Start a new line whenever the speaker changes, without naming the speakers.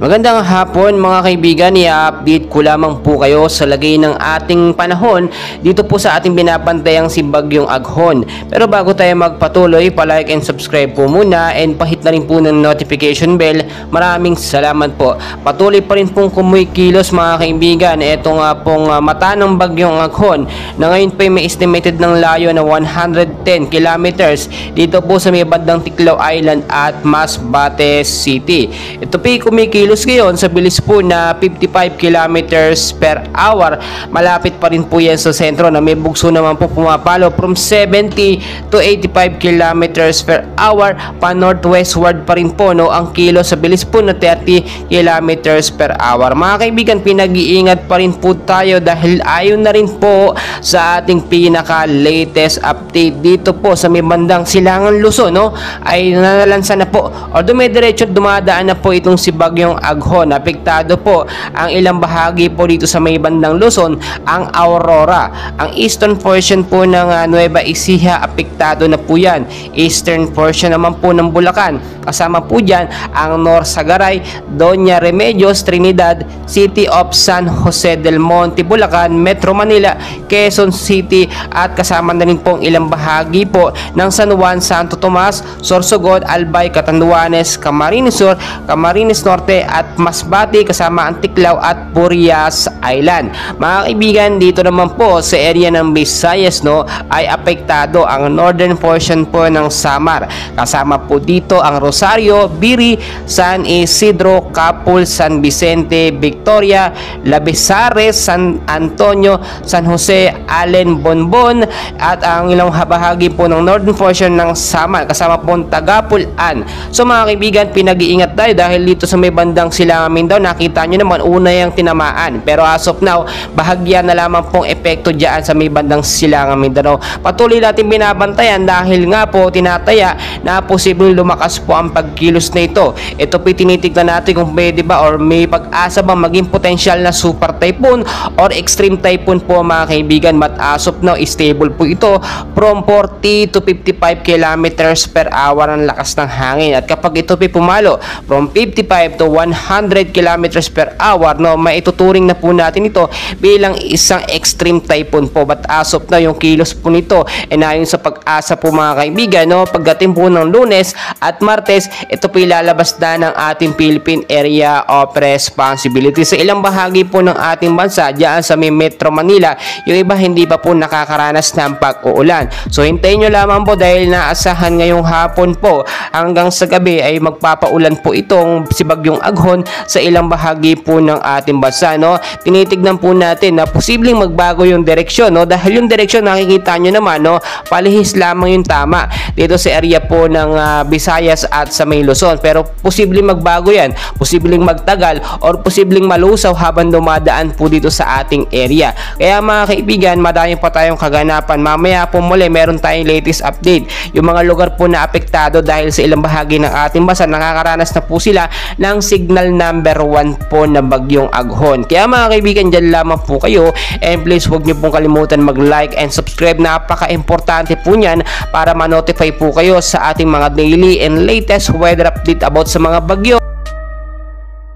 Magandang hapon mga kaibigan, i-update ko lamang po kayo sa lagay ng ating panahon dito po sa ating binabantayang si Bagyong Aghon. Pero bago tayo magpatuloy, pa-like and subscribe po muna and pahit na rin po ng notification bell. Maraming salamat po. Patuloy pa rin pong kumikilos mga kaibigan. Ito nga pong mata ng Bagyong Aghon na ngayon pa may estimated ng layo na 110 kilometers dito po sa may bandang Ticlaw Island at Masbate City. Ito po kumikilos ngayon sa bilis po na 55 kilometers per hour. Malapit pa rin po yan sa sentro na may bugso naman po pumapalo from 70 to 85 kilometers per hour pa northwestward pa rin po ang kilos sa bilis po na 30 kilometers per hour. Mga kaibigan, pinag-iingat pa rin po tayo dahil ayon na rin po sa ating pinaka latest update dito po sa may bandang Silangan Luzon ay nanalansa na po o dumidiretso dumadaan na po itong si Bagyong Aghon. Apektado po ang ilang bahagi po dito sa may bandang Luzon, ang Aurora. Ang eastern portion po ng Nueva Ecija, apektado na po yan. Eastern portion naman po ng Bulacan, kasama po dyan ang North Sagaray, Doña Remedios, Trinidad, City of San Jose del Monte, Bulacan, Metro Manila, Quezon City at kasama na rin po ang ilang bahagi po ng San Juan, Santo Tomas, Sorsogon, Albay, Catanduanes, Camarines Sur, Camarines Norte at Masbate, kasama ang Ticlaw at Burias Island. Mga kaibigan, dito naman po sa area ng Visayas ay apektado ang northern portion po ng Samar. Kasama po dito ang Rosario, Biri, San Isidro, Capul, San Vicente, Victoria, Labesares, San Antonio, San Jose, Allen, Bonbon at ang ilang bahagi po ng northern portion ng Samar, kasama po ang Tagapulan. So mga kaibigan, pinag-iingat tayo dahil dito sa may bandang Silangan Mindanao, nakita nyo naman una yung tinamaan, pero as of now bahagya na lamang pong epekto dyan sa may bandang Silangan Mindanao. Patuloy natin binabantayan dahil nga po tinataya na posibleng lumakas po ang pagkilos na ito. Ito po tinitignan natin kung pwede ba or may pag-asa ba maging potensyal na super typhoon or extreme typhoon po mga kaibigan. But as of now, stable po ito from 40 to 55 kilometers per hour ang lakas ng hangin. At kapag ito po pumalo from 55 to 100 kilometers per hour, maituturing na po natin ito bilang isang extreme typhoon po. But as of now, yung kilos po nito ayon sa pag-asa po mga kaibigan, pagdating po ng Lunes at Martes, ito po ilalabas na ng ating Philippine Area of Responsibility sa ilang bahagi po ng ating bansa diyan sa may Metro Manila. Yung iba hindi pa po nakakaranas ng pag-uulan. So hintayin nyo lamang po dahil naasahan ngayong hapon po hanggang sa gabi ay magpapaulan po itong si Bagyong Aghon sa ilang bahagi po ng ating bansa. Tinitignan po natin na posibleng magbago yung direksyon, dahil yung direksyon nakikita nyo naman, palihis lamang yung tama dito sa area po ng Visayas at sa may Luzon, pero posibleng magbago yan, posibleng magtagal or posibleng malusaw habang dumadaan po dito sa ating area. Kaya mga kaibigan, madami pa tayong kaganapan. Mamaya po muli meron tayong latest update. Yung mga lugar po na apektado dahil sa ilang bahagi ng ating bansa, nakakaranas na po sila ng signal number 1 po na Bagyong Aghon. Kaya mga kaibigan, dyan lamang po kayo and please huwag nyo pong kalimutan mag-like and subscribe. Napaka-importante po nyan para ma-notify po kayo sa ating mga daily and latest weather update about sa mga bagyo